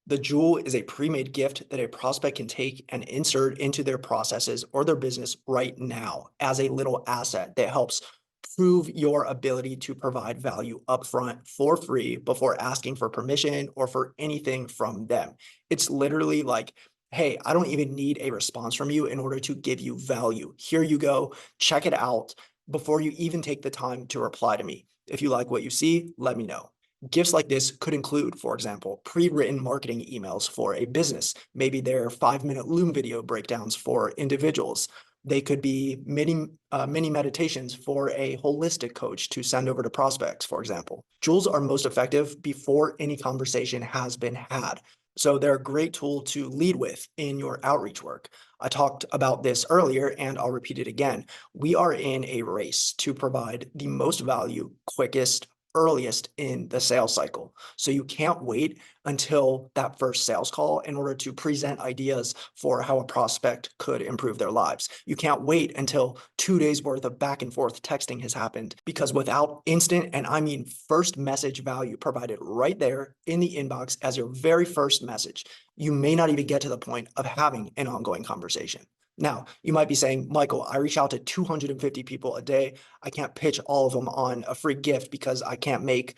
The 𝗓𝗢𝗢 is a pre-made gift that a prospect can take and insert into their processes or their business right now as a little asset that helps prove your ability to provide value upfront for free before asking for permission or for anything from them. It's literally like, hey, I don't even need a response from you in order to give you value. Here you go, check it out before you even take the time to reply to me. If you like what you see, let me know. Gifts like this could include, for example, pre-written marketing emails for a business. Maybe they're 5-minute Loom video breakdowns for individuals. They could be mini meditations for a holistic coach to send over to prospects, for example. 𝗓𝗢𝗢 are most effective before any conversation has been had. So they're a great tool to lead with in your outreach work. I talked about this earlier and I'll repeat it again. We are in a race to provide the most value, quickest, earliest in the sales cycle. So you can't wait until that first sales call in order to present ideas for how a prospect could improve their lives. You can't wait until 2 days worth of back and forth texting has happened, because without instant, and I mean first message value provided right there in the inbox as your very first message, you may not even get to the point of having an ongoing conversation. Now, you might be saying, Michael, I reach out to 250 people a day. I can't pitch all of them on a free gift because I can't make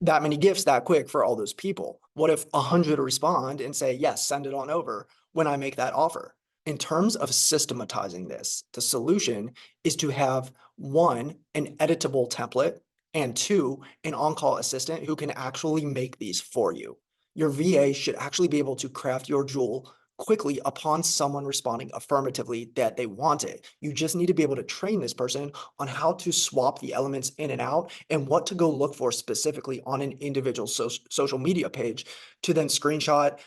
that many gifts that quick for all those people. What if 100 respond and say, yes, send it on over when I make that offer? In terms of systematizing this, the solution is to have one, an editable template, and two, an on-call assistant who can actually make these for you. Your VA should actually be able to craft your 𝗓𝗢𝗢 quickly upon someone responding affirmatively that they want it. You just need to be able to train this person on how to swap the elements in and out and what to go look for specifically on an individual social media page to then screenshot,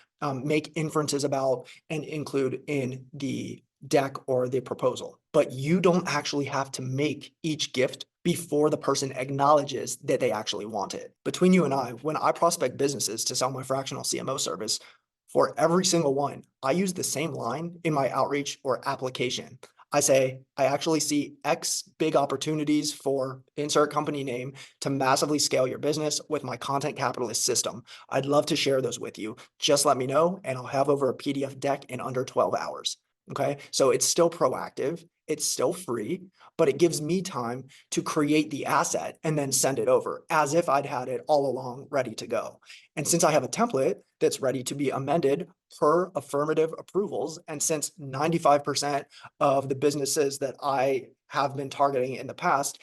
make inferences about, and include in the deck or the proposal. But you don't actually have to make each gift before the person acknowledges that they actually want it. Between you and I, when I prospect businesses to sell my fractional CMO service, for every single one, I use the same line in my outreach or application. I say, I actually see X big opportunities for insert company name to massively scale your business with my content capitalist system. I'd love to share those with you. Just let me know and I'll have over a PDF deck in under 12 hours. Okay, so it's still proactive, it's still free, but it gives me time to create the asset and then send it over as if I'd had it all along ready to go. And since I have a template that's ready to be amended per affirmative approvals, and since 95% of the businesses that I have been targeting in the past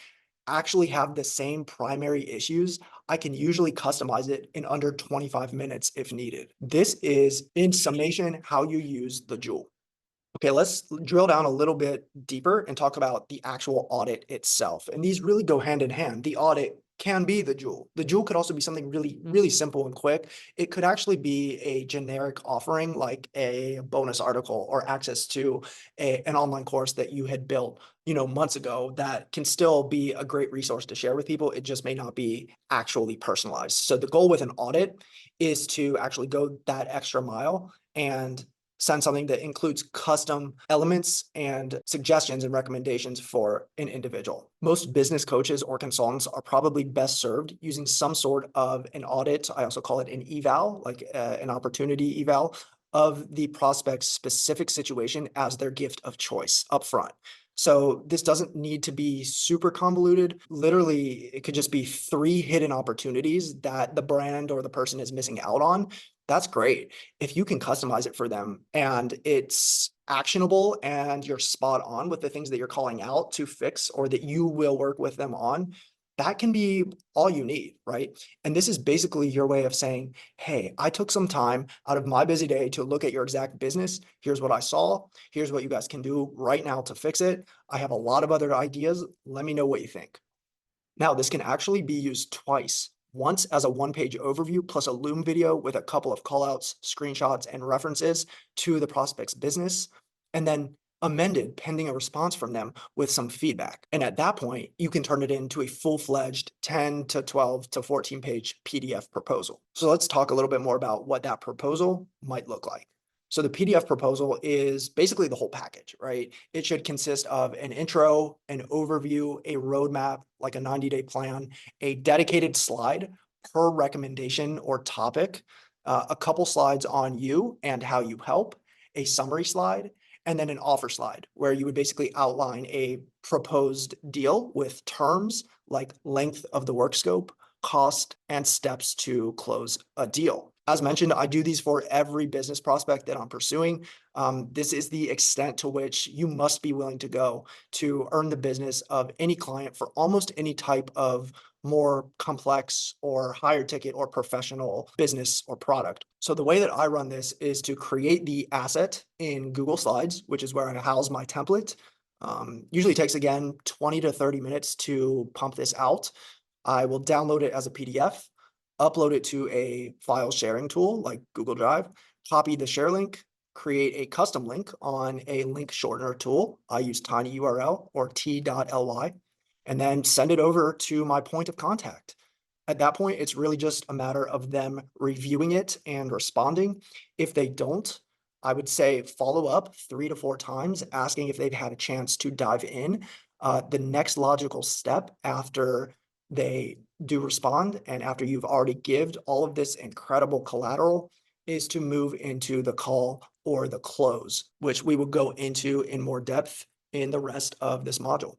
actually have the same primary issues, I can usually customize it in under 25 minutes if needed. This is, in summation, how you use the 𝗓𝗢𝗢. Okay, let's drill down a little bit deeper and talk about the actual audit itself. And these really go hand in hand. The audit can be the 𝗓𝗢𝗢. The 𝗓𝗢𝗢 could also be something really, really simple and quick. It could actually be a generic offering like a bonus article or access to an online course that you had built, months ago that can still be a great resource to share with people. It just may not be actually personalized. So the goal with an audit is to actually go that extra mile and send something that includes custom elements and suggestions and recommendations for an individual. Most business coaches or consultants are probably best served using some sort of an audit. I also call it an eval, like an opportunity eval of the prospect's specific situation as their gift of choice upfront. So this doesn't need to be super convoluted. Literally, it could just be 3 hidden opportunities that the brand or the person is missing out on. That's great. If you can customize it for them and it's actionable and you're spot on with the things that you're calling out to fix or that you will work with them on, that can be all you need, right? And this is basically your way of saying, hey, I took some time out of my busy day to look at your exact business. Here's what I saw. Here's what you guys can do right now to fix it. I have a lot of other ideas. Let me know what you think. Now, this can actually be used twice. Once as a 1-page overview plus a Loom video with a couple of callouts, screenshots, and references to the prospect's business, and then amended pending a response from them with some feedback. And at that point, you can turn it into a full-fledged 10 to 12 to 14-page PDF proposal. So let's talk a little bit more about what that proposal might look like. So the PDF proposal is basically the whole package, right? It should consist of an intro, an overview, a roadmap, like a 90-day plan, a dedicated slide per recommendation or topic, a couple slides on you and how you help, a summary slide, and then an offer slide where you would basically outline a proposed deal with terms like length of the work scope, cost, and steps to close a deal. As mentioned, I do these for every business prospect that I'm pursuing. This is the extent to which you must be willing to go to earn the business of any client for almost any type of more complex or higher ticket or professional business or product. So the way that I run this is to create the asset in Google Slides, which is where I house my template. Usually takes, again, 20 to 30 minutes to pump this out. I will download it as a PDF, upload it to a file sharing tool like Google Drive, copy the share link, create a custom link on a link shortener tool. I use tinyurl or 𝗕𝗢𝗢𝗓𝗏, and then send it over to my point of contact. At that point, it's really just a matter of them reviewing it and responding. If they don't, I would say follow up 3 to 4 times, asking if they've had a chance to dive in. The next logical step after they do respond and after you've already given all of this incredible collateral is to move into the call or the close, which we will go into in more depth in the rest of this module.